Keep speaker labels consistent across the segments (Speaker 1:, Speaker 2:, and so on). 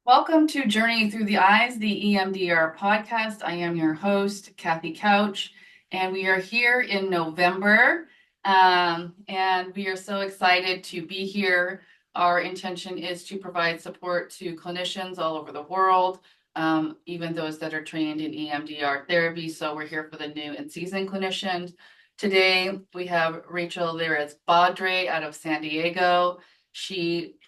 Speaker 1: Welcome to Journey Through the Eyes, the EMDR podcast. I am your host, Kathy Couch, and we are here in November. And we are so excited to be here. Our intention is to provide support to clinicians all over the world, even those that are trained in EMDR therapy. So we're here for the new and seasoned clinicians. Today, we have Rachel Alirez Badre out of San Diego.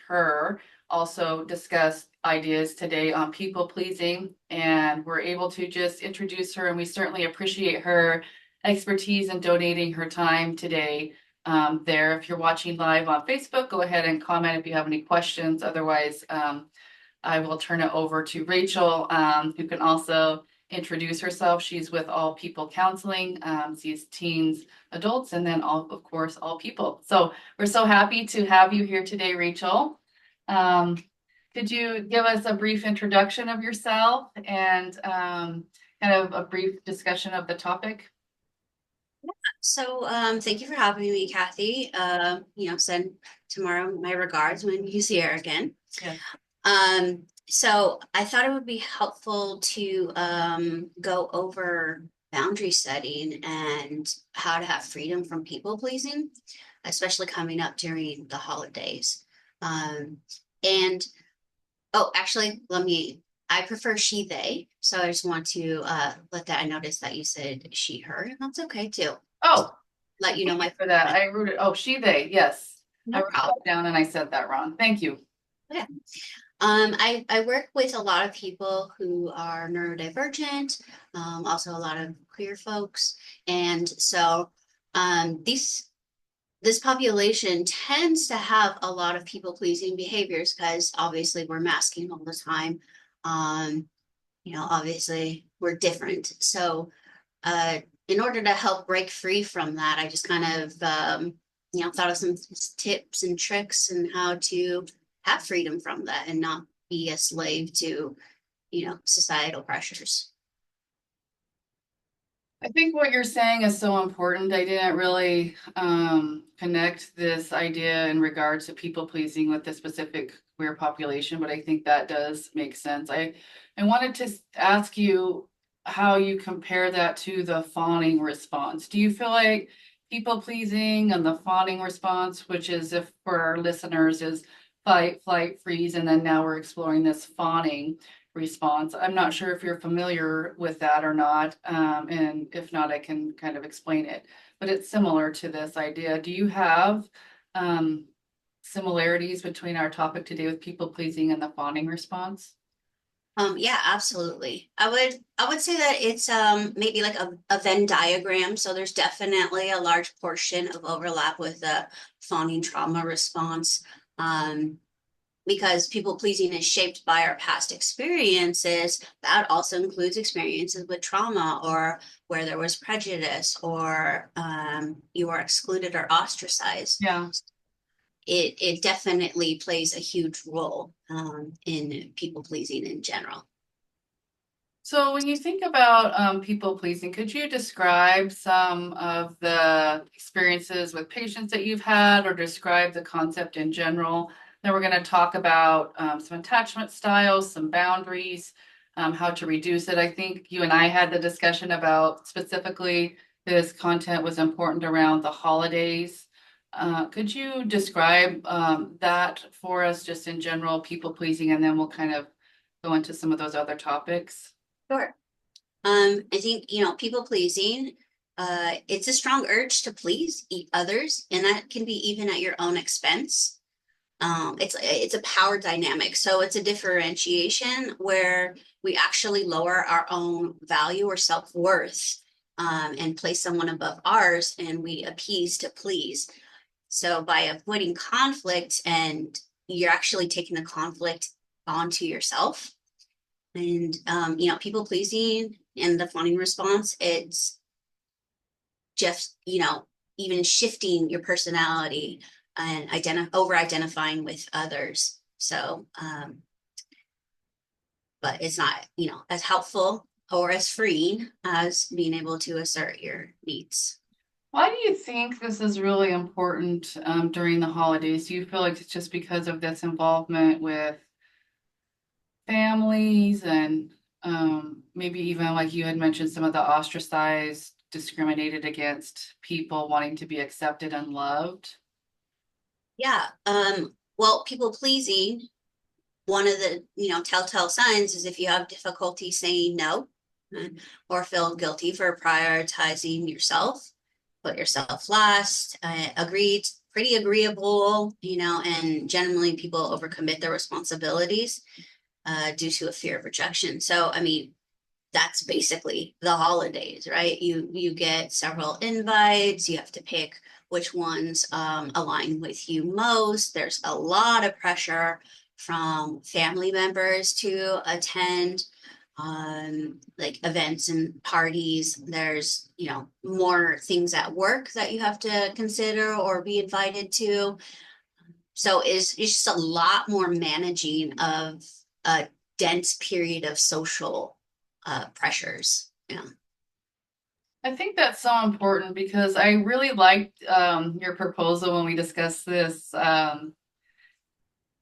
Speaker 1: Her also discussed ideas today on people pleasing, and we're able to just introduce her, and we certainly appreciate her expertise in donating her time today. There, if you're watching live on Facebook, go ahead and comment if you have any questions. Otherwise, I will turn it over to Rachel, who can also introduce herself. She's with All People Counseling, sees teens, adults, and then of course, all people. So we're so happy to have you here today, Rachel. Um, could you give us a brief introduction of yourself and kind of a brief discussion of the topic?
Speaker 2: Thank you for having me, Kathy. Send tomorrow my regards when you see her again.
Speaker 1: Yeah.
Speaker 2: So I thought it would be helpful to go over boundary setting and how to have freedom from people pleasing, especially coming up during the holidays. Um, and actually, I prefer she, they. So I just want to let that, I noticed that you said she, her, and that's okay too.
Speaker 1: Oh,
Speaker 2: Let you know
Speaker 1: thank you
Speaker 2: my
Speaker 1: for that. I wrote it. Oh, she, they. Yes. I
Speaker 2: no
Speaker 1: wrote
Speaker 2: problem.
Speaker 1: that down and I said that wrong. Thank you.
Speaker 2: Yeah. I work with a lot of people who are neurodivergent, also a lot of queer folks. And so this population tends to have a lot of people-pleasing behaviors because obviously we're masking all the time. Um, obviously we're different. So in order to help break free from that, I just kind of thought of some tips and tricks and how to have freedom from that and not be a slave to, societal pressures.
Speaker 1: I think what you're saying is so important. I didn't really connect this idea in regards to people pleasing with the specific queer population, but I think that does make sense. I wanted to ask you how you compare that to the fawning response. Do you feel like people pleasing and the fawning response, which is, if for our listeners, is fight, flight, freeze, and then now we're exploring this fawning response. I'm not sure if you're familiar with that or not. And if not, I can kind of explain it. But it's similar to this idea. Do you have similarities between our topic today with people pleasing and the fawning response?
Speaker 2: Yeah, absolutely. I would say that it's maybe like a Venn diagram. So there's definitely a large portion of overlap with the fawning trauma response. Um, because people pleasing is shaped by our past experiences, that also includes experiences with trauma or where there was prejudice or you are excluded or ostracized.
Speaker 1: Yeah.
Speaker 2: It definitely plays a huge role in people pleasing in general.
Speaker 1: So when you think about people pleasing, could you describe some of the experiences with patients that you've had or describe the concept in general? Then we're going to talk about some attachment styles, some boundaries, how to reduce it. I think you and I had the discussion about specifically this content was important around the holidays. Could you describe that for us just in general, people pleasing, and then we'll kind of go into some of those other topics?
Speaker 2: Sure. I think, people pleasing, it's a strong urge to please others, and that can be even at your own expense. It's a power dynamic. So it's a differentiation where we actually lower our own value or self-worth and place someone above ours, and we appease to please. So by avoiding conflict, and you're actually taking the conflict onto yourself. And people pleasing and the fawning response, it's just, even shifting your personality and over identifying with others. So, but it's not, as helpful or as freeing as being able to assert your needs.
Speaker 1: Why do you think this is really important during the holidays? Do you feel like it's just because of this involvement with families and maybe even like you had mentioned some of the ostracized, discriminated against people wanting to be accepted and loved?
Speaker 2: Yeah. Well, people pleasing, one of the, telltale signs is if you have difficulty saying no, or feel guilty for prioritizing yourself, put yourself last, agreed, pretty agreeable, and generally people overcommit their responsibilities due to a fear of rejection. So, I mean, that's basically the holidays, right? You get several invites, you have to pick which ones align with you most. There's a lot of pressure from family members to attend like events and parties. There's, more things at work that you have to consider or be invited to. So it's just a lot more managing of a dense period of social pressures. Yeah.
Speaker 1: I think that's so important because I really liked your proposal when we discussed this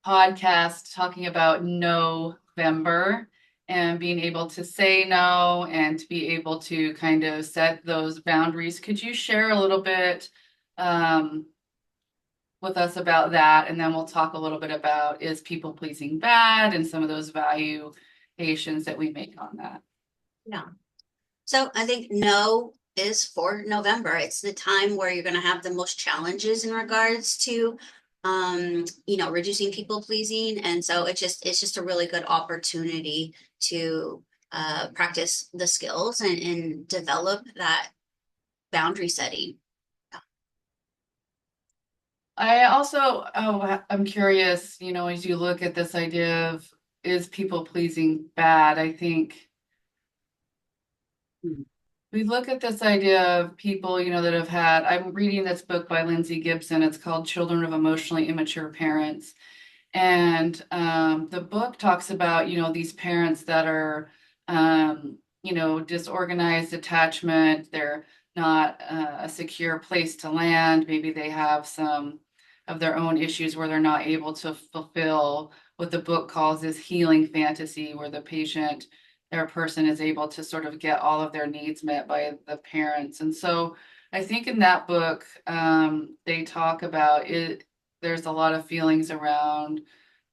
Speaker 1: podcast talking about no-Vember and being able to say no and to be able to kind of set those boundaries. Could you share a little bit um, with us about that? And then we'll talk a little bit about is people pleasing bad and some of those valuations that we make on that.
Speaker 2: Yeah. So I think no is for November. It's the time where you're going to have the most challenges in regards to reducing people pleasing. And so it's just a really good opportunity to practice the skills and develop that boundary setting.
Speaker 1: I also, I'm curious, as you look at this idea of is people pleasing bad, I think we look at this idea of people, that have had, I'm reading this book by Lindsay Gibson. It's called Children of Emotionally Immature Parents. And the book talks about, these parents that are, disorganized attachment. They're not a secure place to land. Maybe they have some of their own issues where they're not able to fulfill what the book calls this healing fantasy, where the patient, their person is able to sort of get all of their needs met by the parents. And so I think in that book, they talk about it. There's a lot of feelings around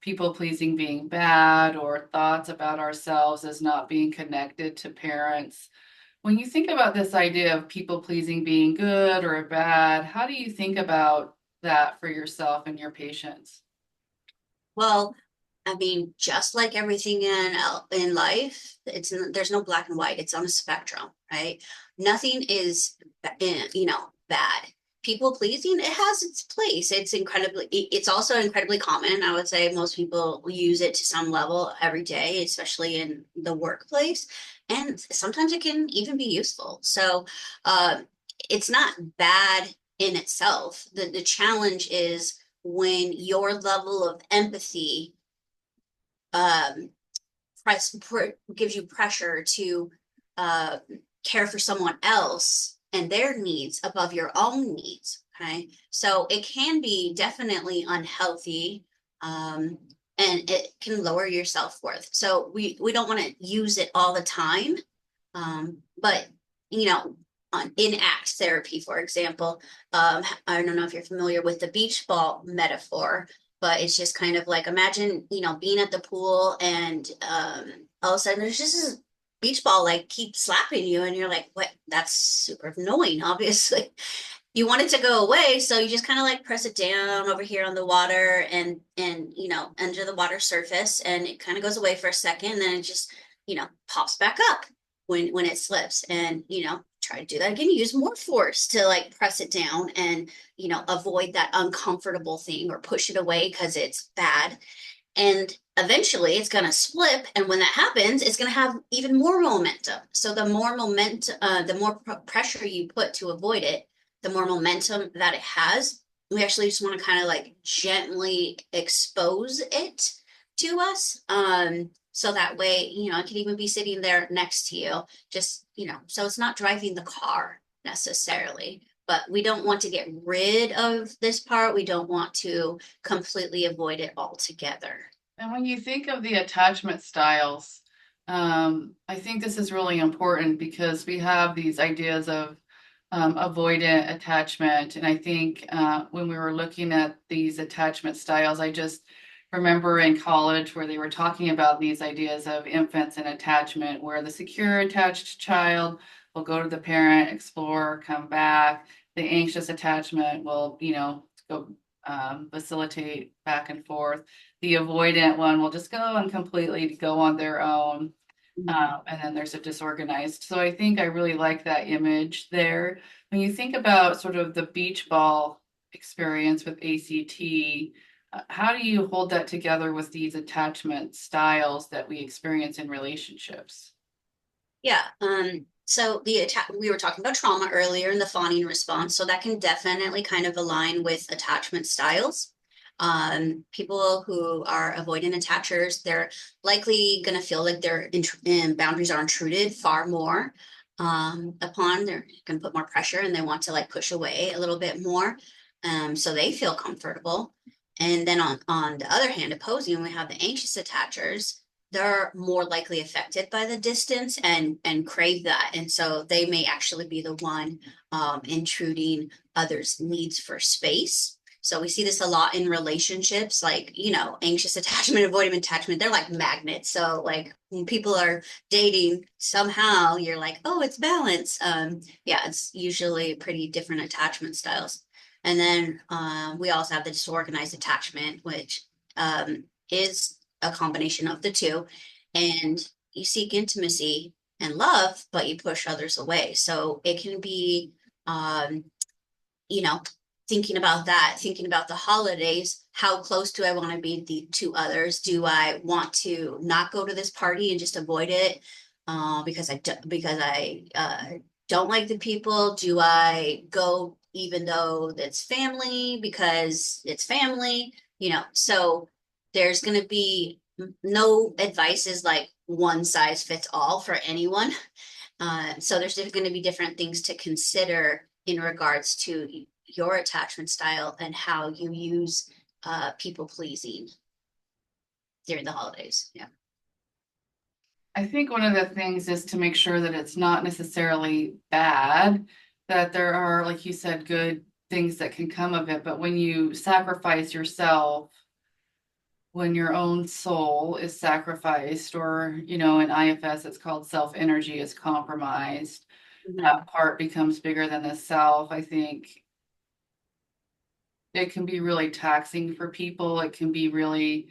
Speaker 1: people pleasing being bad or thoughts about ourselves as not being connected to parents. When you think about this idea of people pleasing being good or bad, how do you think about that for yourself and your patients?
Speaker 2: Well, I mean, just like everything in life, there's no black and white. It's on a spectrum, right? Nothing is, bad. People pleasing, it has its place. It's also incredibly common. I would say most people use it to some level every day, especially in the workplace. And sometimes it can even be useful. So, uh, it's not bad in itself. The challenge is when your level of empathy um, gives you pressure to uh, care for someone else and their needs above your own needs. Okay, so it can be definitely unhealthy, and it can lower your self-worth. So we don't want to use it all the time, but in ACT therapy, for example, I don't know if you're familiar with the beach ball metaphor, but it's just kind of like imagine, being at the pool and all of a sudden there's just this beach ball like keep slapping you and you're like, what? That's super annoying, obviously. You want it to go away, so you just kind of like press it down over here on the water and under the water surface, and it kind of goes away for a second, and then it just pops back up when it slips, and try to do that again. Use more force to like press it down and avoid that uncomfortable thing or push it away because it's bad. And eventually it's going to slip. And when that happens, it's going to have even more momentum. So the more momentum, the more pressure you put to avoid it, the more momentum that it has. We actually just want to kind of like gently expose it to us. So that way, it can even be sitting there next to you, just, so it's not driving the car necessarily. But we don't want to get rid of this part. We don't want to completely avoid it altogether.
Speaker 1: And when you think of the attachment styles, I think this is really important because we have these ideas of avoidant attachment. And I think when we were looking at these attachment styles, I just remember in college where they were talking about these ideas of infants and attachment, where the secure attached child will go to the parent, explore, come back. The anxious attachment will, go facilitate back and forth. The avoidant one will just go and completely go on their own. And then there's a disorganized. So I think I really like that image there. When you think about sort of the beach ball experience with ACT, how do you hold that together with these attachment styles that we experience in relationships?
Speaker 2: Yeah. So we were talking about trauma earlier in the fawning response, so that can definitely kind of align with attachment styles. People who are avoidant attachers, they're likely going to feel like their boundaries are intruded far more upon. They're going to put more pressure and they want to like push away a little bit more, so they feel comfortable. And then on the other hand, opposing, we have the anxious attachers. They're more likely affected by the distance and crave that, and so they may actually be the one intruding others' needs for space. So we see this a lot in relationships, like, anxious attachment, avoidant attachment, they're like magnets. So like when people are dating, somehow you're like, oh, it's balance. Yeah, it's usually pretty different attachment styles. And then we also have the disorganized attachment, which is a combination of the two. And you seek intimacy and love, but you push others away. So it can be, you know, thinking about that, thinking about the holidays, how close do I want to be to others? Do I want to not go to this party and just avoid it because I don't like the people? Do I go even though it's family because it's family? So there's going to be no advice is like one size fits all for anyone. So there's going to be different things to consider in regards to your attachment style and how you use people pleasing during the holidays. Yeah.
Speaker 1: I think one of the things is to make sure that it's not necessarily bad, that there are, like you said, good things that can come of it. But when you sacrifice yourself, when your own soul is sacrificed, or, in IFS, it's called self energy is compromised, that part becomes bigger than the self. I think it can be really taxing for people. It can be really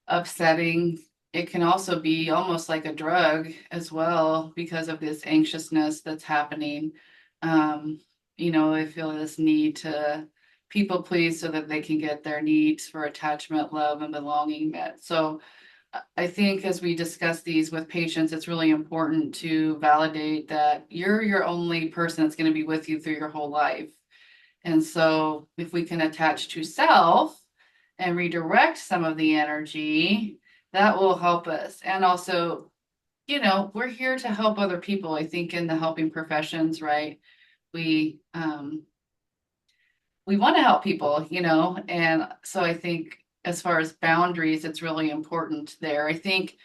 Speaker 1: upsetting. It can also be almost like a drug as well because of this anxiousness that's happening. They feel this need to people please so that they can get their needs for attachment, love, and belonging met. So I think as we discuss these with patients, it's really important to validate that you're your only person that's going to be with you through your whole life. And so if we can attach to self and redirect some of the energy, that will help us. And also, we're here to help other people. I think in the helping professions, right? We want to help people, and so I think as far as boundaries, it's really important there. I think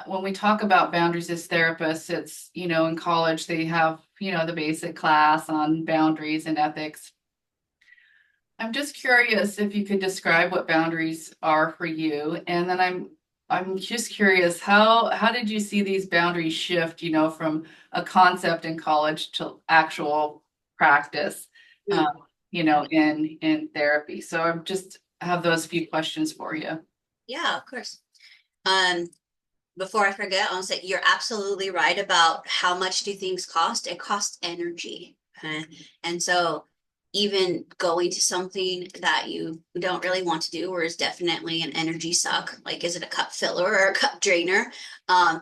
Speaker 1: when we talk about boundaries as therapists, it's, in college, they have, the basic class on boundaries and ethics. I'm just curious if you could describe what boundaries are for you. And then I'm just curious, how did you see these boundaries shift, from a concept in college to actual practice, in therapy? So I'm just have those few questions for you.
Speaker 2: Yeah, of course. Before I forget, I want to say you're absolutely right about how much do things cost. It costs energy. And so even going to something that you don't really want to do or is definitely an energy suck, like is it a cup filler or a cup drainer,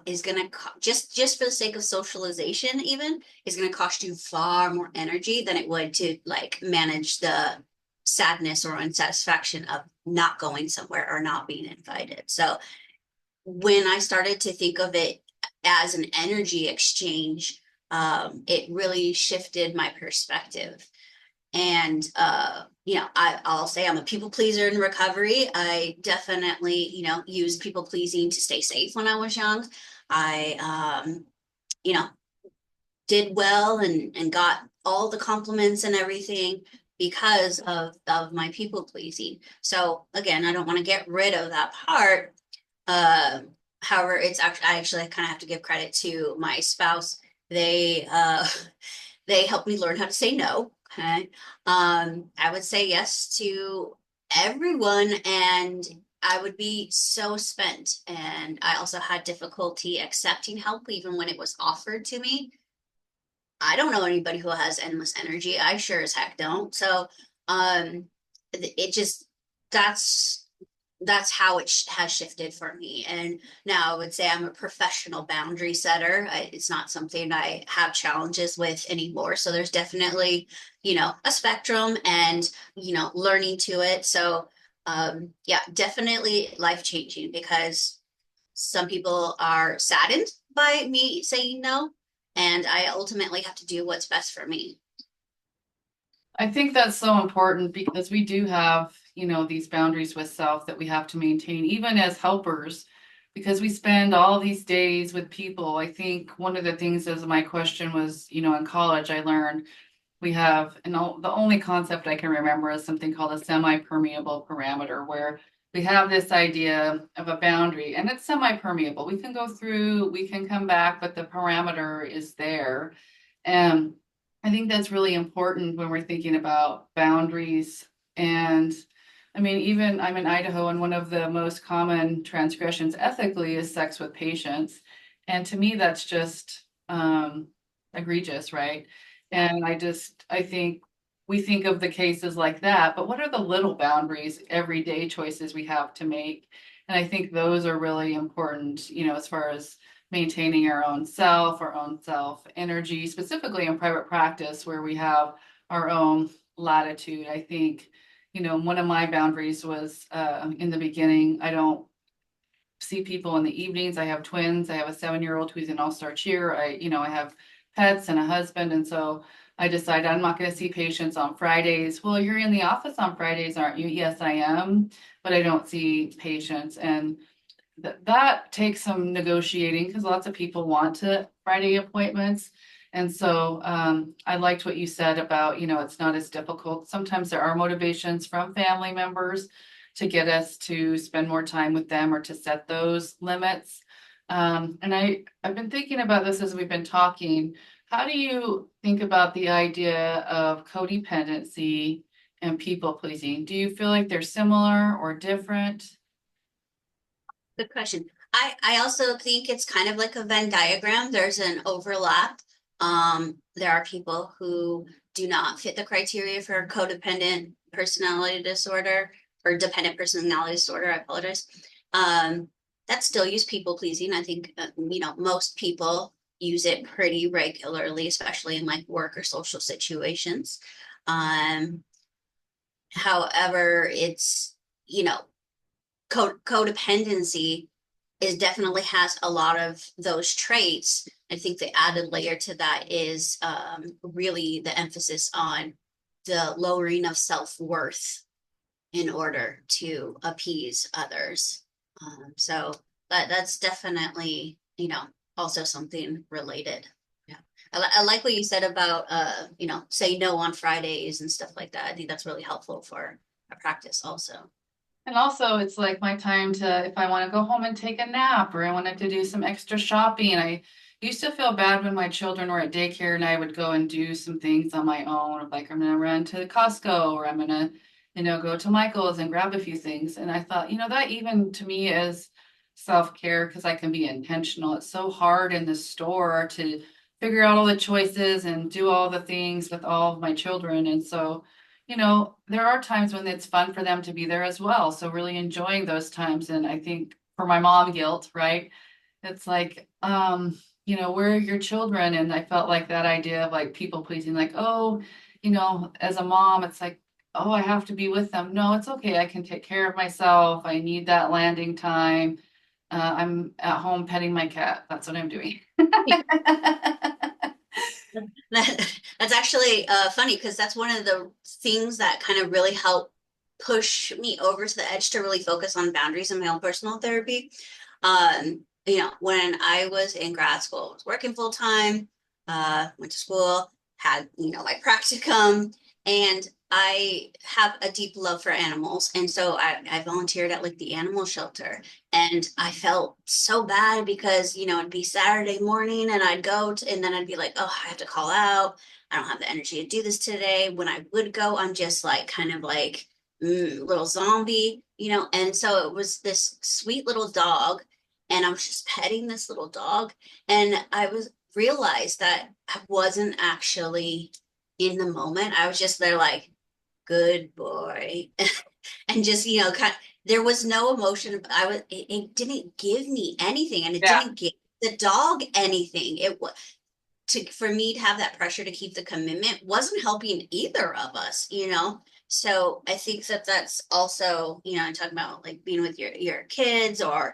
Speaker 2: is going to just for the sake of socialization even, is going to cost you far more energy than it would to like manage the sadness or unsatisfaction of not going somewhere or not being invited. So when I started to think of it as an energy exchange, it really shifted my perspective. And, I'll say I'm a people pleaser in recovery. I definitely, used people pleasing to stay safe when I was young. I, you know, did well and got all the compliments and everything because of my people pleasing. So again, I don't want to get rid of that part. Uh, However, I actually kind of have to give credit to my spouse. They they helped me learn how to say no. Okay. I would say yes to everyone, and I would be so spent. And I also had difficulty accepting help even when it was offered to me. I don't know anybody who has endless energy. I sure as heck don't. So, um, it just that's that's how it has shifted for me. And now I would say I'm a professional boundary setter. It's not something I have challenges with anymore. So there's definitely, a spectrum and, learning to it. So, yeah, definitely life changing because some people are saddened by me saying no, and I ultimately have to do what's best for me.
Speaker 1: I think that's so important because we do have, these boundaries with self that we have to maintain, even as helpers, because we spend all these days with people. I think one of the things, as my question was, in college, I learned we have, and the only concept I can remember is something called a semi-permeable parameter, where we have this idea of a boundary and it's semi-permeable. We can go through, we can come back, but the parameter is there. And I think that's really important when we're thinking about boundaries. And I mean, even I'm in Idaho, and one of the most common transgressions ethically is sex with patients. And to me, that's just egregious, right? And I think we think of the cases like that, but what are the little boundaries, everyday choices we have to make? And I think those are really important, as far as maintaining our own self energy, specifically in private practice where we have our own latitude. I think, one of my boundaries was in the beginning, I don't see people in the evenings. I have twins. I have a 7-year-old who's an all-star cheer. I have pets and a husband. And so I decided I'm not going to see patients on Fridays. Well, you're in the office on Fridays, aren't you? Yes, I am, but I don't see patients. And that takes some negotiating because lots of people want to Friday appointments. And so I liked what you said about, it's not as difficult. Sometimes there are motivations from family members to get us to spend more time with them or to set those limits. And I've been thinking about this as we've been talking. How do you think about the idea of codependency and people pleasing? Do you feel like they're similar or different?
Speaker 2: Good question. I also think it's kind of like a Venn diagram. There's an overlap. There are people who do not fit the criteria for codependent personality disorder or dependent personality disorder. I apologize. That still use people pleasing. I think, most people use it pretty regularly, especially in like work or social situations. Um, However, it's, codependency is definitely has a lot of those traits. I think the added layer to that is really the emphasis on the lowering of self-worth in order to appease others. So that's definitely, also something related. Yeah. I like what you said about, say no on Fridays and stuff like that. I think that's really helpful for a practice also.
Speaker 1: And also, it's like my time to, if I want to go home and take a nap or I wanted to do some extra shopping. I used to feel bad when my children were at daycare and I would go and do some things on my own. Like I'm going to run to Costco or I'm going to, go to Michael's and grab a few things. And I thought, that even to me is self-care because I can be intentional. It's so hard in the store to figure out all the choices and do all the things with all of my children. And so, there are times when it's fun for them to be there as well. So really enjoying those times. And I think for my mom guilt, right? It's like, where are your children? And I felt like that idea of like people pleasing, like, oh, as a mom, it's like, oh, I have to be with them. No, it's okay. I can take care of myself. I need that landing time. I'm at home petting my cat. That's what I'm doing.
Speaker 2: That's actually funny because that's one of the things that kind of really help push me over to the edge to really focus on boundaries in my own personal therapy. When I was in grad school, I was working full time, went to school, had, my practicum, and I have a deep love for animals. And so I volunteered at like the animal shelter. And I felt so bad because, it'd be Saturday morning and I'd go and then I'd be like, oh, I have to call out. I don't have the energy to do this today. When I would go, I'm just like kind of like little zombie, And so it was this sweet little dog, and I was just petting this little dog, and I was realized that I wasn't actually in the moment. I was just there like, good boy. And just, there was no emotion. It didn't give me anything, and it
Speaker 1: Yeah.
Speaker 2: didn't give the dog anything. It was for me to have that pressure to keep the commitment wasn't helping either of us. So I think that that's also, I'm talking about like being with your kids, or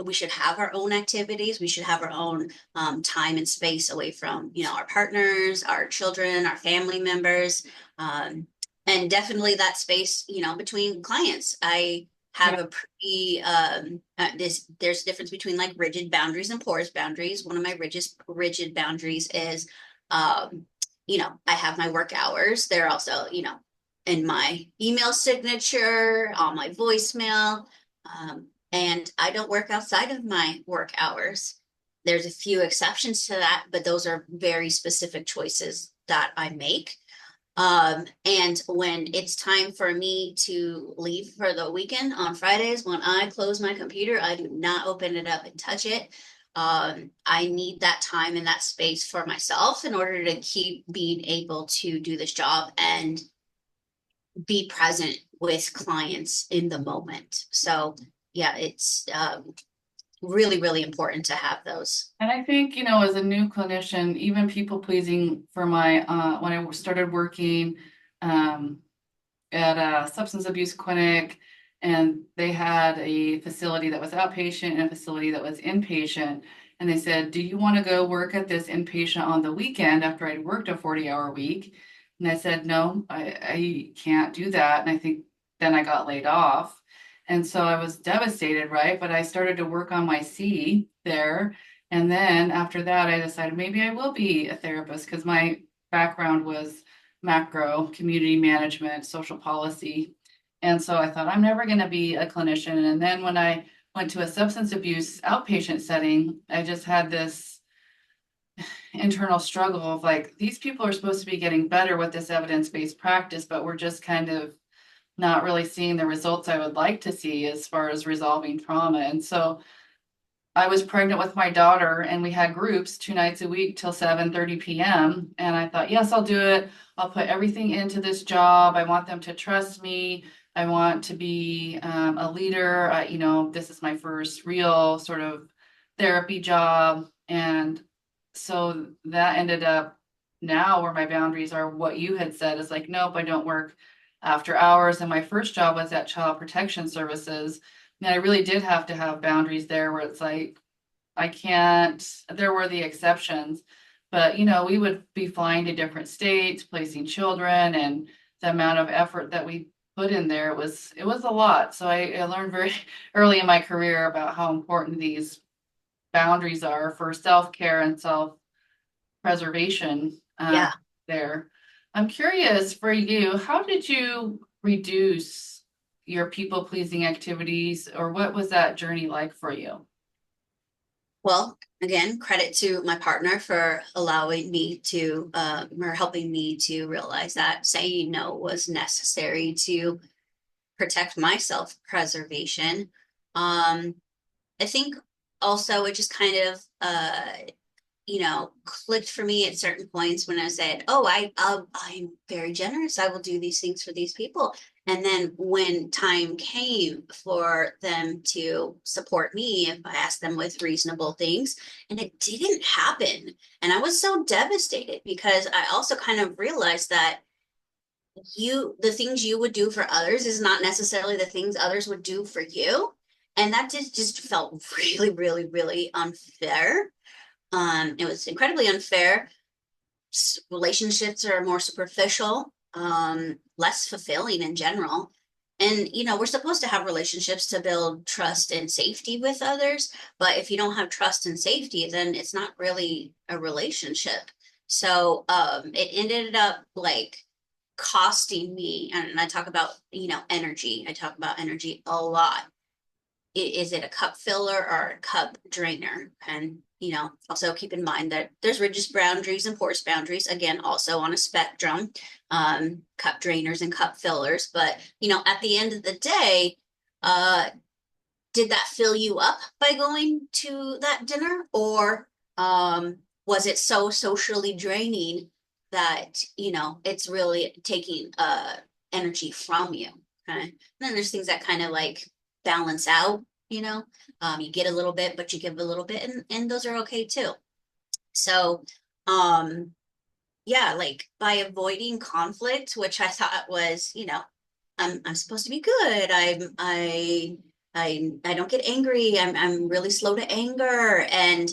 Speaker 2: we should have our own activities. We should have our own time and space away from, our partners, our children, our family members. Um, and definitely that space, between clients. I
Speaker 1: Yeah.
Speaker 2: have a pretty there's a difference between like rigid boundaries and porous boundaries. One of my rigid boundaries is I have my work hours. They're also, in my email signature, on my voicemail. And I don't work outside of my work hours. There's a few exceptions to that, but those are very specific choices that I make. And when it's time for me to leave for the weekend on Fridays, when I close my computer, I do not open it up and touch it. I need that time and that space for myself in order to keep being able to do this job and be present with clients in the moment. So, yeah, it's really, really important to have those.
Speaker 1: And I think, as a new clinician, even people pleasing for my, when I started working um, at a substance abuse clinic, and they had a facility that was outpatient and a facility that was inpatient. And they said, do you want to go work at this inpatient on the weekend after I'd worked a 40-hour week? And I said, no, I can't do that. And I think then I got laid off. And so I was devastated, right? But I started to work on my C there. And then after that, I decided maybe I will be a therapist because my background was macro, community management, social policy. And so I thought, I'm never going to be a clinician. And then when I went to a substance abuse outpatient setting, I just had this internal struggle of like, these people are supposed to be getting better with this evidence-based practice, but we're just kind of not really seeing the results I would like to see as far as resolving trauma. And so I was pregnant with my daughter, and we had groups 2 nights a week till 7:30 p.m. And I thought, yes, I'll do it. I'll put everything into this job. I want them to trust me. I want to be a leader. This is my first real sort of therapy job. And so that ended up now where my boundaries are what you had said is like, nope, I don't work after hours. And my first job was at Child Protection Services. And I really did have to have boundaries there where it's like, I can't, there were the exceptions, but we would be flying to different states, placing children, and the amount of effort that we put in there it was a lot. So I learned very early in my career about how important these boundaries are for self-care and self-preservation
Speaker 2: Yeah.
Speaker 1: there. I'm curious for you, how did you reduce your people-pleasing activities, or what was that journey like for you?
Speaker 2: Well, again, credit to my partner for allowing me to, or helping me to realize that saying no was necessary to protect my self-preservation. I think also it just kind of, clicked for me at certain points when I said, "Oh, I'm very generous. I will do these things for these people." And then when time came for them to support me, if I asked them with reasonable things, and it didn't happen, and I was so devastated because I also kind of realized that the things you would do for others is not necessarily the things others would do for you, and that just felt really, really, really unfair. It was incredibly unfair. relationships are more superficial, less fulfilling in general. And, we're supposed to have relationships to build trust and safety with others. But if you don't have trust and safety, then it's not really a relationship. So it ended up like costing me. And I talk about, energy. I talk about energy a lot. Is it a cup filler or a cup drainer? And, also keep in mind that there's ridges boundaries and porous boundaries, again, also on a spectrum, cup drainers and cup fillers. But, at the end of the day, did that fill you up by going to that dinner? Or was it so socially draining that, it's really taking energy from you? Okay. And then there's things that kind of like balance out, you get a little bit, but you give a little bit, and those are okay too. So, yeah, like by avoiding conflict, which I thought was, I'm supposed to be good. I don't get angry. I'm really slow to anger. And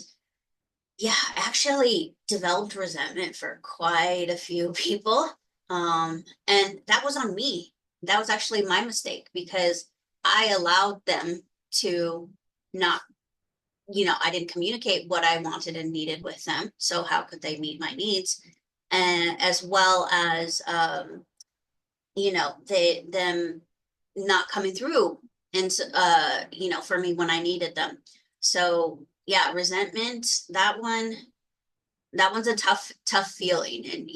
Speaker 2: yeah, actually developed resentment for quite a few people. And that was on me. That was actually my mistake because I allowed them to not, I didn't communicate what I wanted and needed with them. So how could they meet my needs? And as well as, them not coming through and, for me when I needed them. So yeah, resentment, that one's a tough feeling. And,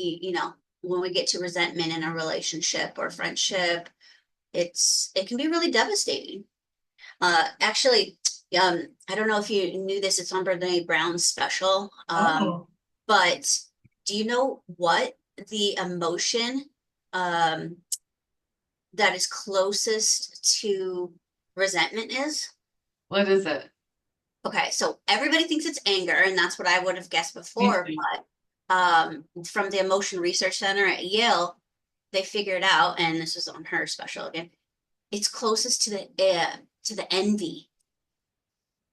Speaker 2: when we get to resentment in a relationship or friendship, it can be really devastating. Actually, I don't know if you knew this, it's on Brene Brown's special.
Speaker 1: Oh,
Speaker 2: But do you know what the emotion that is closest to resentment is?
Speaker 1: what is it?
Speaker 2: Okay, so everybody thinks it's anger, and that's what I would have guessed
Speaker 1: Me
Speaker 2: before.
Speaker 1: too.
Speaker 2: But from the Emotion Research Center at Yale, they figured out, and this was on her special again, it's closest to the envy.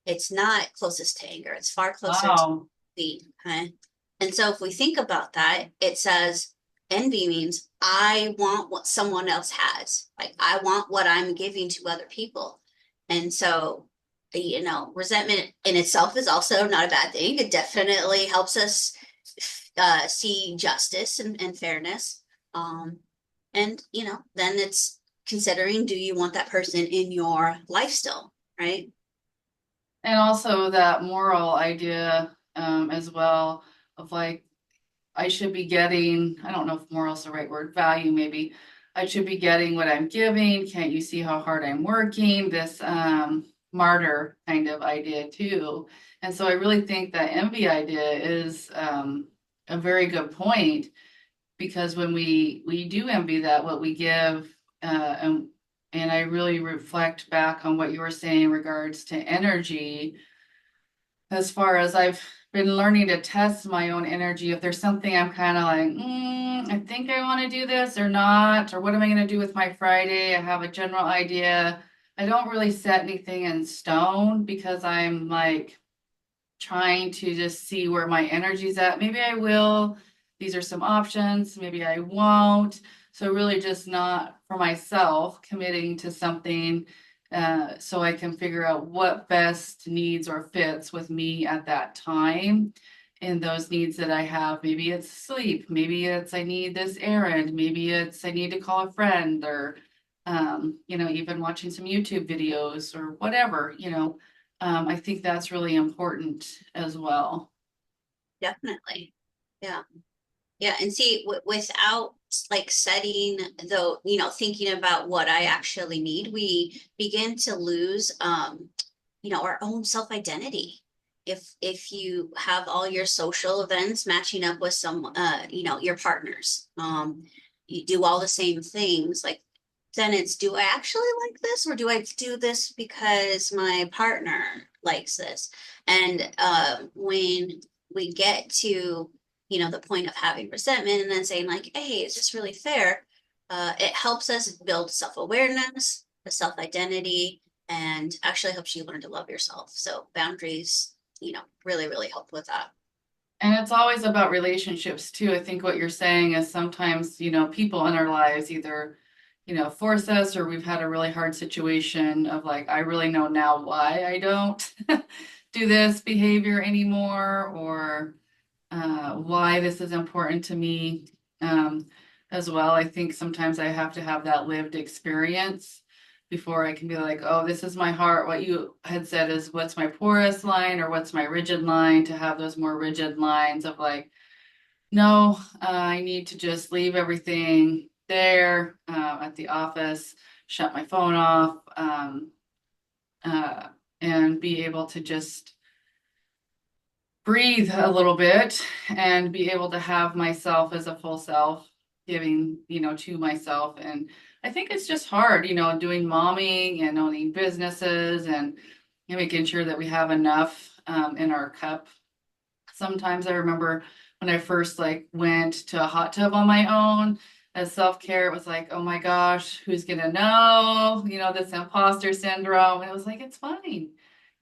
Speaker 2: It's not closest to anger. It's far closer to
Speaker 1: Wow.
Speaker 2: the. Okay? And so if we think about that, it says envy means I want what someone else has. Like I want what I'm giving to other people. And so, resentment in itself is also not a bad thing. It definitely helps us see justice and fairness. And, then it's considering, do you want that person in your life still, right?
Speaker 1: And also that moral idea as well of like, I should be getting, I don't know if moral is the right word, value maybe. I should be getting what I'm giving. Can't you see how hard I'm working? This martyr kind of idea too. And so I really think that envy idea is a very good point because when we do envy that, what we give, and I really reflect back on what you were saying in regards to energy as far as I've been learning to test my own energy. If there's something I'm kind of like, I think I want to do this or not, or what am I going to do with my Friday? I have a general idea. I don't really set anything in stone because I'm like trying to just see where my energy's at. Maybe I will. These are some options. Maybe I won't. So really just not for myself committing to something so I can figure out what best needs or fits with me at that time. And those needs that I have, maybe it's sleep, maybe it's I need this errand, maybe it's I need to call a friend or even watching some YouTube videos or whatever, I think that's really important as well.
Speaker 2: Definitely. Yeah. Yeah. And see, without like setting though, thinking about what I actually need, we begin to lose, our own self-identity. If you have all your social events matching up with some, your partners, you do all the same things, like then it's, do I actually like this or do I do this because my partner likes this? And when we get to, the point of having resentment and then saying like, hey, is this really fair? It helps us build self-awareness, a self-identity, and actually helps you learn to love yourself. So boundaries, really, really help with that.
Speaker 1: And it's always about relationships too. I think what you're saying is sometimes, people in our lives either, force us, or we've had a really hard situation of like, I really know now why I don't do this behavior anymore, or why this is important to me as well. I think sometimes I have to have that lived experience before I can be like, oh, this is my heart. What you had said is what's my porous line or what's my rigid line, to have those more rigid lines of like, no, I need to just leave everything there at the office, shut my phone off, uh, and be able to just breathe a little bit and be able to have myself as a full self giving, to myself. And I think it's just hard, doing momming and owning businesses and making sure that we have enough in our cup. Sometimes I remember when I first like went to a hot tub on my own as self-care, it was like, oh my gosh, who's gonna know? This imposter syndrome. And it was like, it's fine.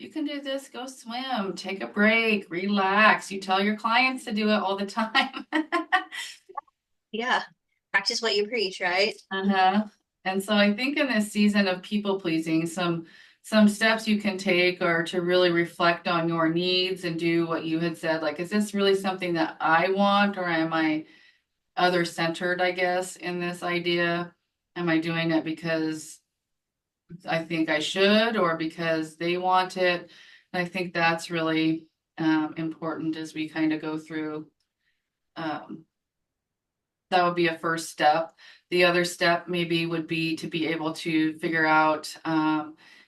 Speaker 1: You can do this, go swim, take a break, relax. You tell your clients to do it all the time.
Speaker 2: Yeah. Practice what you preach, right?
Speaker 1: Uh-huh. And so I think in this season of people pleasing, some steps you can take are to really reflect on your needs and do what you had said. Like, is this really something that I want, or am I other centered, I guess, in this idea? Am I doing it because I think I should, or because they want it? And I think that's really important as we kind of go through. Um, that would be a first step. The other step maybe would be to be able to figure out,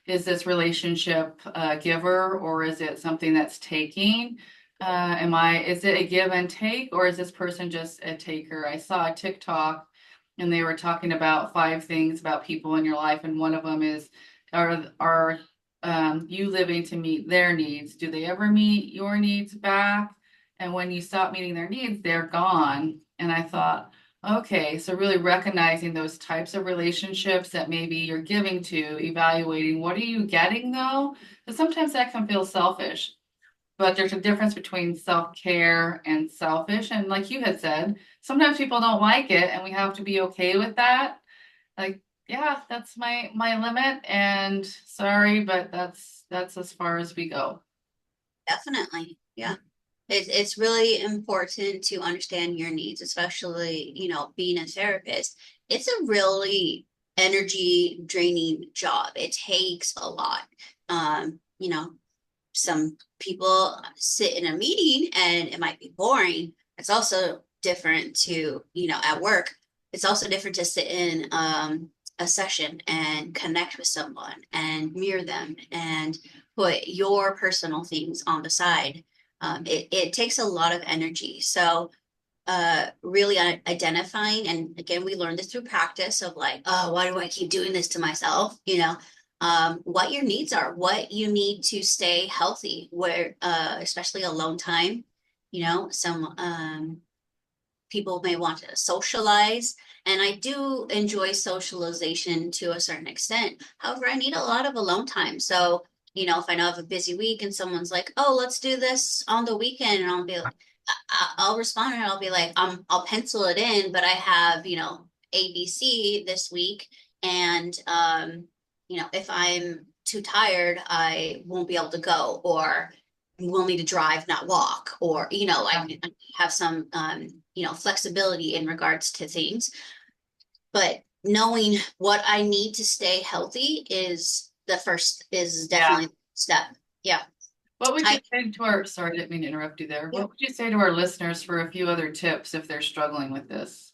Speaker 1: is this relationship a giver, or is it something that's taking? Is it a give and take, or is this person just a taker? I saw a TikTok and they were talking about 5 things about people in your life. And one of them is, are you living to meet their needs? Do they ever meet your needs back? And when you stop meeting their needs, they're gone. And I thought, okay, so really recognizing those types of relationships that maybe you're giving to, evaluating what are you getting though? Because sometimes that can feel selfish, but there's a difference between self-care and selfish. And like you had said, sometimes people don't like it, and we have to be okay with that. Like, yeah, that's my limit, and sorry, but that's as far as we go.
Speaker 2: Definitely. Yeah. It's really important to understand your needs, especially, being a therapist. It's a really energy draining job. It takes a lot. Some people sit in a meeting and it might be boring. It's also different to, at work, it's also different to sit in a session and connect with someone and mirror them and put your personal things on the side. It takes a lot of energy. So really identifying, and again, we learned this through practice of like, oh, why do I keep doing this to myself? What your needs are, what you need to stay healthy, where especially alone time, some people may want to socialize. And I do enjoy socialization to a certain extent. However, I need a lot of alone time. So, if I know I have a busy week and someone's like, oh, let's do this on the weekend, and I'll be like, I'll respond and I'll be like, I'll pencil it in, but I have, ABC this week. And, if I'm too tired, I won't be able to go, or will need to drive, not walk, or, I have some, flexibility in regards to things. But knowing what I need to stay healthy is
Speaker 1: Yeah.
Speaker 2: definitely step. Yeah.
Speaker 1: What would you
Speaker 2: I
Speaker 1: say to sorry, I didn't mean to interrupt you there.
Speaker 2: yeah.
Speaker 1: What would you say to our listeners for a few other tips if they're struggling with this?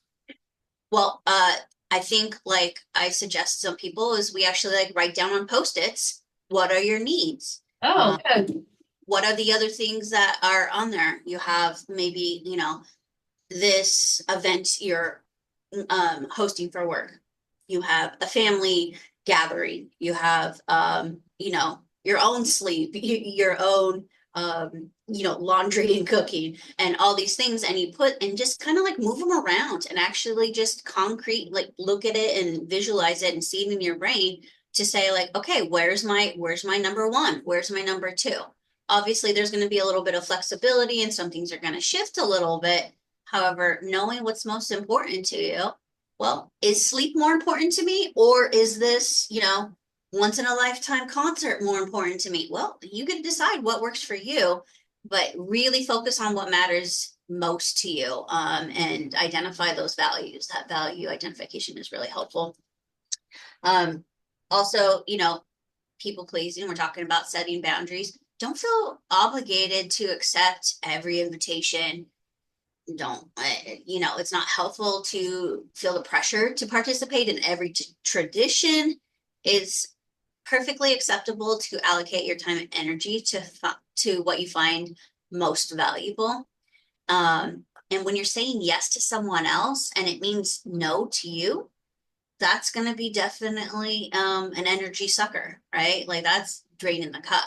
Speaker 2: Well, I think like I suggest some people is we actually like write down on Post-its, what are your needs?
Speaker 1: Oh, good.
Speaker 2: What are the other things that are on there? You have maybe, this event you're hosting for work. You have a family gathering. You have, your own sleep, your own, laundry and cooking and all these things. And you put and just kind of like move them around and actually just concrete, like look at it and visualize it and see it in your brain to say like, okay, where's my number one? Where's my number two? obviously there's going to be a little bit of flexibility and some things are going to shift a little bit. However, knowing what's most important to you, well, is sleep more important to me, or is this, once in a lifetime concert more important to me? Well, you get to decide what works for you, but really focus on what matters most to you, and identify those values. That value identification is really helpful. Also, people pleasing, we're talking about setting boundaries. Don't feel obligated to accept every invitation. Don't, it's not helpful to feel the pressure to participate in every tradition. It's perfectly acceptable to allocate your time and energy to what you find most valuable. And when you're saying yes to someone else and it means no to you, that's going to be definitely an energy sucker, right? Like that's draining the cup.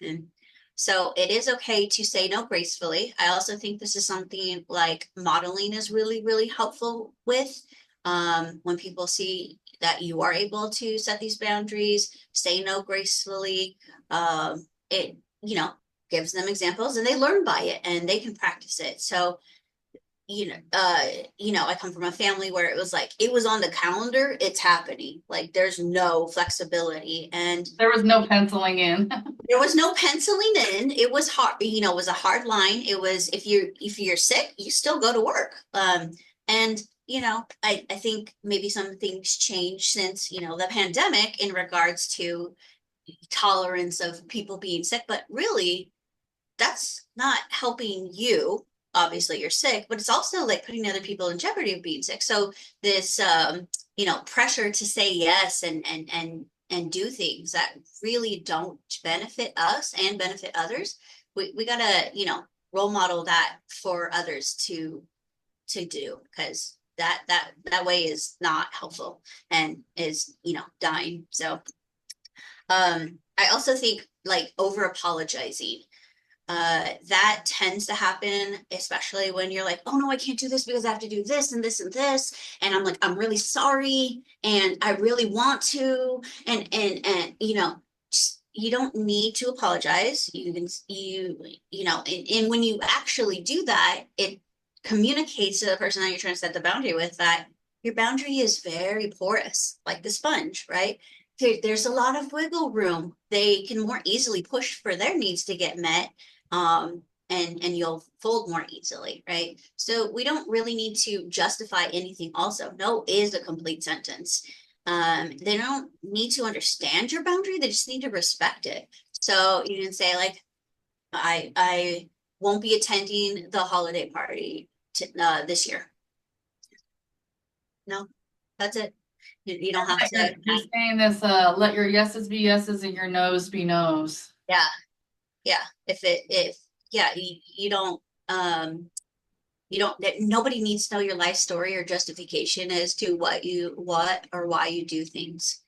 Speaker 2: And so it is okay to say no gracefully. I also think this is something like modeling is really, really helpful with, when people see that you are able to set these boundaries, say no gracefully. It, gives them examples and they learn by it and they can practice it. So I come from a family where it was like, it was on the calendar, it's happening. Like there's no flexibility. And
Speaker 1: There was no penciling in.
Speaker 2: there was no penciling in. It was hard, it was a hard line. It was, if you're sick, you still go to work. And I think maybe some things changed since, the pandemic in regards to tolerance of people being sick, but really that's not helping you. Obviously you're sick, but it's also like putting other people in jeopardy of being sick. So this, pressure to say yes and do things that really don't benefit us and benefit others. We gotta, role model that for others to do, because that way is not helpful and is, dying. So, I also think like over apologizing, that tends to happen, especially when you're like, oh no, I can't do this because I have to do this and this and this. And I'm like, I'm really sorry. And I really want to, and, just, you don't need to apologize. And when you actually do that, it communicates to the person that you're trying to set the boundary with that your boundary is very porous, like the sponge, right? There's a lot of wiggle room. They can more easily push for their needs to get met, and you'll fold more easily, right? So we don't really need to justify anything. Also, no is a complete sentence. They don't need to understand your boundary. They just need to respect it. So you can say like, I won't be attending the holiday party this year. No, that's it. You don't have to.
Speaker 1: You're saying this, let your yeses be yeses and your nos be nos.
Speaker 2: Yeah. Yeah. You don't, nobody needs to know your life story or justification as to what or why you do things.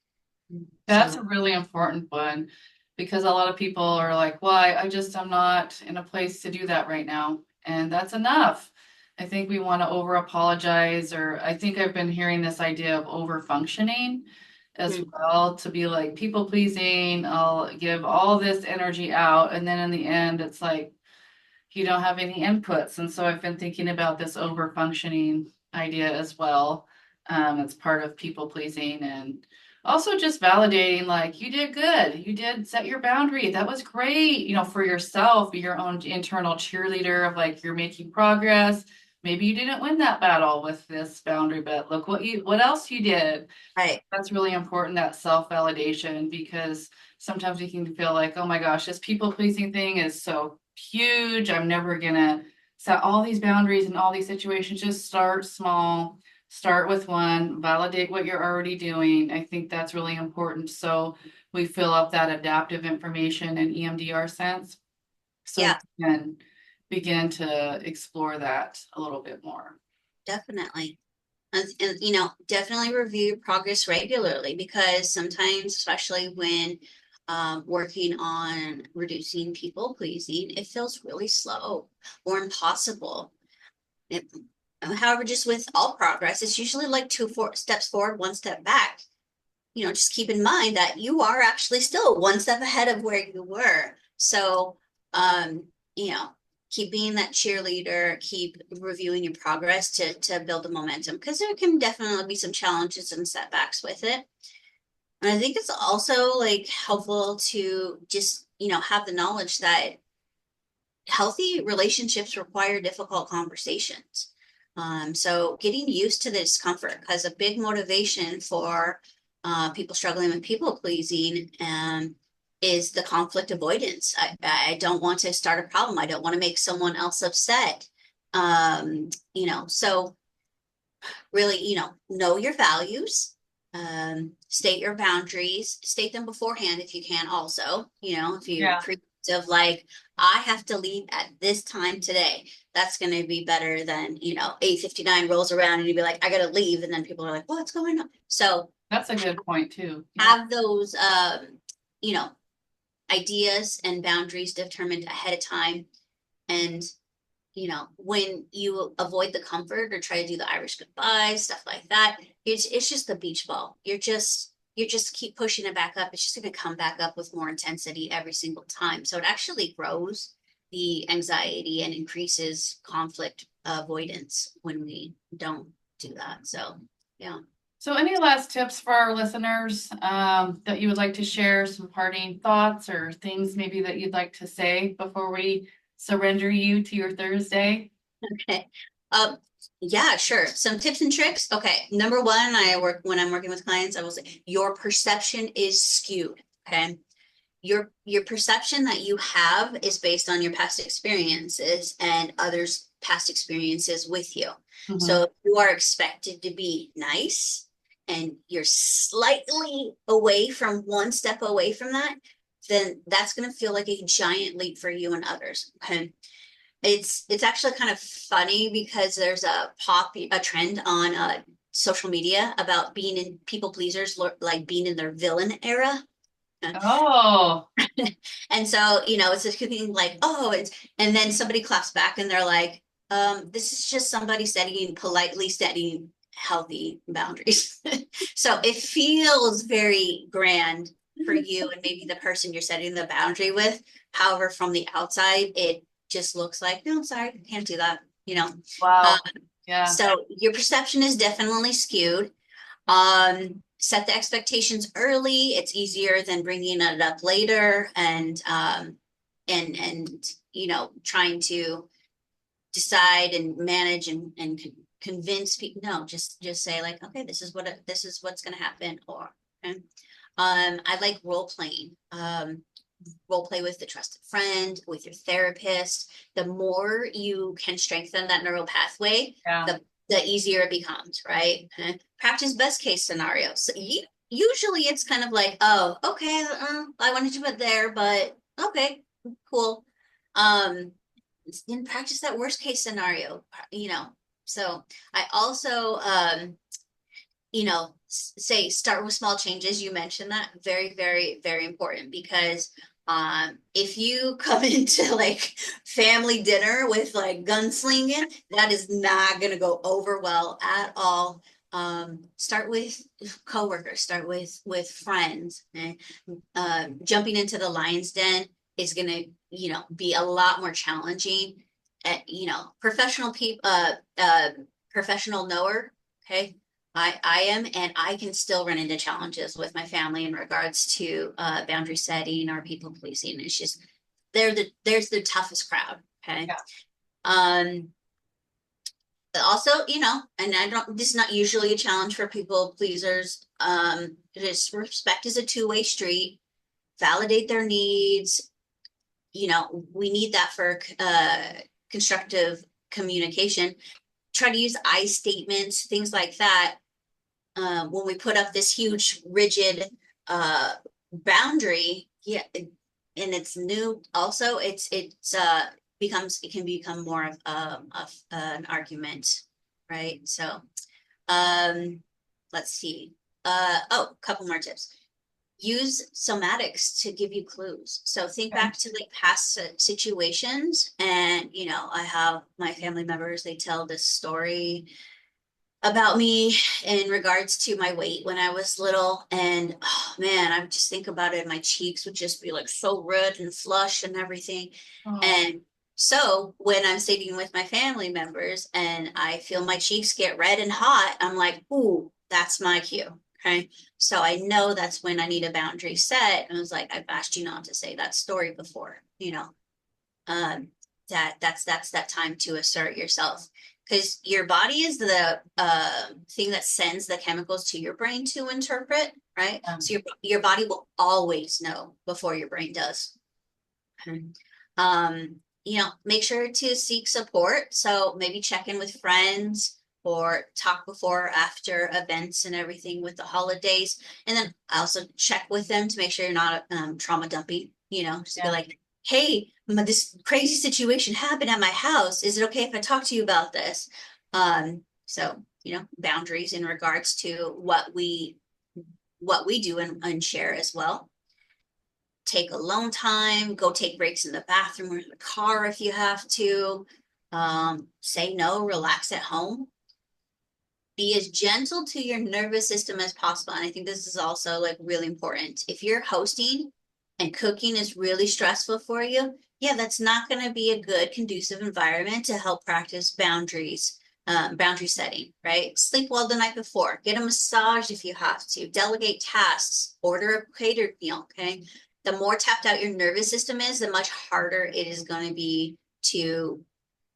Speaker 1: That's a really important one, because a lot of people are like, well, I'm not in a place to do that right now. And that's enough. I think we want to over apologize, or I think I've been hearing this idea of over functioning as well, to be like people pleasing. I'll give all this energy out, and then in the end, it's like you don't have any inputs. And so I've been thinking about this over functioning idea as well. It's part of people pleasing, and also just validating, like, you did good. You did set your boundary. That was great. For yourself, be your own internal cheerleader of like, you're making progress. Maybe you didn't win that battle with this boundary, but look what else you did.
Speaker 2: Right.
Speaker 1: That's really important, that self-validation, because sometimes we can feel like, oh my gosh, this people-pleasing thing is so huge. I'm never gonna set all these boundaries in all these situations. Just start small, start with one, validate what you're already doing. I think that's really important. So we fill up that adaptive information in EMDR sense. So
Speaker 2: Yeah.
Speaker 1: we can begin to explore that a little bit more.
Speaker 2: Definitely. And definitely review your progress regularly, because sometimes, especially when working on reducing people pleasing, it feels really slow or impossible. However, just with all progress, it's usually like 4 steps forward, 1 step back. Just keep in mind that you are actually still 1 step ahead of where you were. So you know, keep being that cheerleader, keep reviewing your progress to build the momentum, because there can definitely be some challenges and setbacks with it. And I think it's also like helpful to just, have the knowledge that healthy relationships require difficult conversations. So getting used to the discomfort, because a big motivation for people struggling with people pleasing is the conflict avoidance. I don't want to start a problem. I don't want to make someone else upset. So really, know your values, state your boundaries, state them beforehand if you can also, if you of like, I have to leave at this time today. That's going to be better than, 8:59 rolls around and you'd be like, I got to leave. And then people are like, what's going on? So
Speaker 1: that's a good point too.
Speaker 2: Have those, ideas and boundaries determined ahead of time. And, when you avoid the comfort or try to do the Irish goodbye, stuff like that, it's just the beach ball. You're just keep pushing it back up. It's just going to come back up with more intensity every single time. So it actually grows the anxiety and increases conflict avoidance when we don't do that. So, yeah.
Speaker 1: So any last tips for our listeners that you would like to share, some parting thoughts or things maybe that you'd like to say before we surrender you to your Thursday?
Speaker 2: Okay. Yeah, sure. Some tips and tricks. Okay. Number one, when I'm working with clients, I will say your perception is skewed. Okay. Your perception that you have is based on your past experiences and others' past experiences with you.
Speaker 1: Mm-hmm.
Speaker 2: So if you are expected to be nice and you're slightly away from one step away from that, then that's going to feel like a giant leap for you and others. Okay. It's actually kind of funny because there's a trend on social media about being in people pleasers, like being in their villain era.
Speaker 1: Oh.
Speaker 2: And so, it's a thing like, and then somebody claps back and they're like, this is just somebody politely setting healthy boundaries. So it feels very grand for you and maybe the person you're setting the boundary with. However, from the outside, it just looks like, no, I'm sorry, I can't do that,
Speaker 1: Wow. Yeah.
Speaker 2: So your perception is definitely skewed. Set the expectations early. It's easier than bringing it up later and trying to decide and manage and convince people. No, just say like, okay, this is what's going to happen. Or, okay. I like role playing. Role play with the trusted friend, with your therapist. The more you can strengthen that neural pathway, the easier it becomes, right? Practice best case scenario. So usually it's kind of like, oh, okay, I wanted to put there, but okay, cool. Then practice that worst case scenario, So I also, say start with small changes. You mentioned that. Very, very, very important, because if you come into like family dinner with like gunslinging, that is not going to go over well at all. Start with coworkers, start with friends. Jumping into the lion's den is going to, be a lot more challenging. Professional people, professional knower. Okay. I am, and I can still run into challenges with my family in regards to boundary setting or people pleasing. It's just there's the toughest crowd. Okay. Yeah. Also, and this is not usually a challenge for people pleasers. Just respect is a two-way street. Validate their needs. We need that for constructive communication. Try to use I statements, things like that. When we put up this huge rigid boundary, and it's new also, it can become more of an argument, right? So let's see. A couple more tips. Use somatics to give you clues. So think back to like past situations, and I have my family members, they tell this story about me in regards to my weight when I was little. And oh man, I would just think about it. My cheeks would just be like so red and flushed and everything.
Speaker 1: Oh,
Speaker 2: And so when I'm sitting with my family members and I feel my cheeks get red and hot, I'm like, ooh, that's my cue. Okay. So I know that's when I need a boundary set. And I was like, I've asked you not to say that story before, um, that's that time to assert yourself because your body is the thing that sends the chemicals to your brain to interpret, right?
Speaker 1: yeah.
Speaker 2: So your body will always know before your brain does. Um, make sure to seek support. So maybe check in with friends or talk before or after events and everything with the holidays. And then also check with them to make sure you're not trauma dumping, just be
Speaker 1: Yeah.
Speaker 2: like, hey, this crazy situation happened at my house. Is it okay if I talk to you about this? So, boundaries in regards to what we do and share as well. Take alone time, go take breaks in the bathroom or in the car if you have to. Say no, relax at home. Be as gentle to your nervous system as possible. And I think this is also like really important. If you're hosting and cooking is really stressful for you, yeah, that's not going to be a good conducive environment to help practice boundary setting, right? Sleep well the night before, get a massage if you have to, delegate tasks, order a catered meal, okay? The more tapped out your nervous system is, the much harder it is going to be to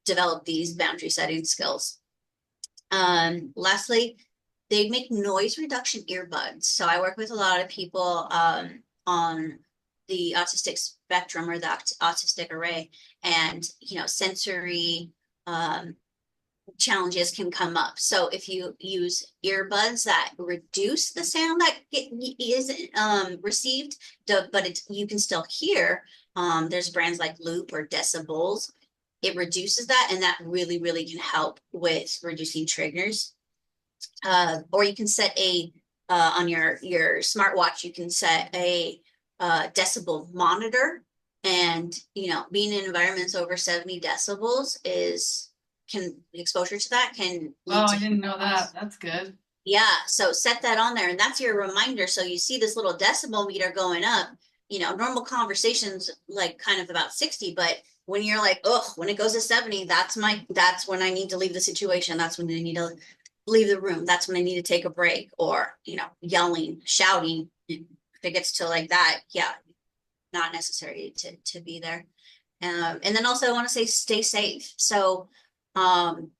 Speaker 2: develop these boundary setting skills. Lastly, they make noise reduction earbuds. So I work with a lot of people on the autistic spectrum or the autistic array, and sensory challenges can come up. So if you use earbuds that reduce the sound that is received, but you can still hear. There's brands like Loop or Decibels. It reduces that, and that really, really can help with reducing triggers. Or you can set on your smartwatch. You can set a decibel monitor, and being in environments over 70 decibels can exposure to that can
Speaker 1: Oh,
Speaker 2: lead to
Speaker 1: I
Speaker 2: hearing
Speaker 1: didn't know that.
Speaker 2: loss.
Speaker 1: That's good.
Speaker 2: Yeah, so set that on there, and that's your reminder. So you see this little decibel meter going up. Normal conversations like kind of about 60, but when you're like, oh, when it goes to 70, that's when I need to leave the situation. That's when I need to leave the room. That's when I need to take a break, or yelling, shouting. If it gets to like that, yeah, not necessary to be there. And then also I want to say stay safe. So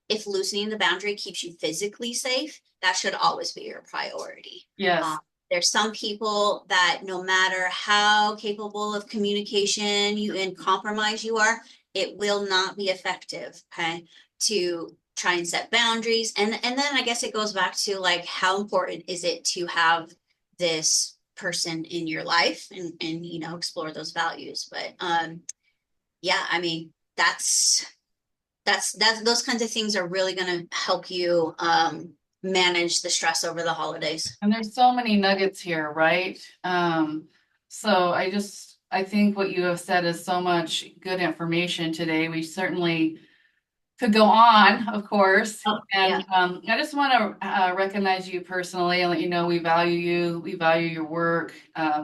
Speaker 2: if loosening the boundary keeps you physically safe, that should always be your priority.
Speaker 1: Yes.
Speaker 2: There's some people that no matter how capable of communication you and compromise you are, it will not be effective, okay, to try and set boundaries. And then I guess it goes back to like how important is it to have this person in your life and explore those values. But yeah, I mean, that's those kinds of things are really going to help you manage the stress over the holidays.
Speaker 1: And there's so many nuggets here, right? So I think what you have said is so much good information today. We certainly could go on, of course.
Speaker 2: Oh, yeah.
Speaker 1: And I just want to recognize you personally and let you know we value you. We value your work.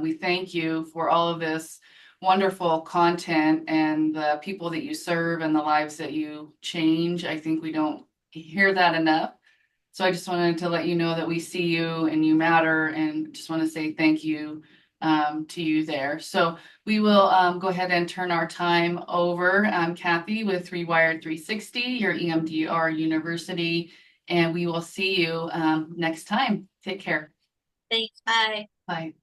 Speaker 1: We thank you for all of this wonderful content and the people that you serve and the lives that you change. I think we don't hear that enough. So I just wanted to let you know that we see you and you matter, and just want to say thank you to you there. So we will go ahead and turn our time over, Kathy, with Rewired 360, your EMDR University, and we will see you next time. Take care.
Speaker 2: Thanks. Bye.
Speaker 1: Bye.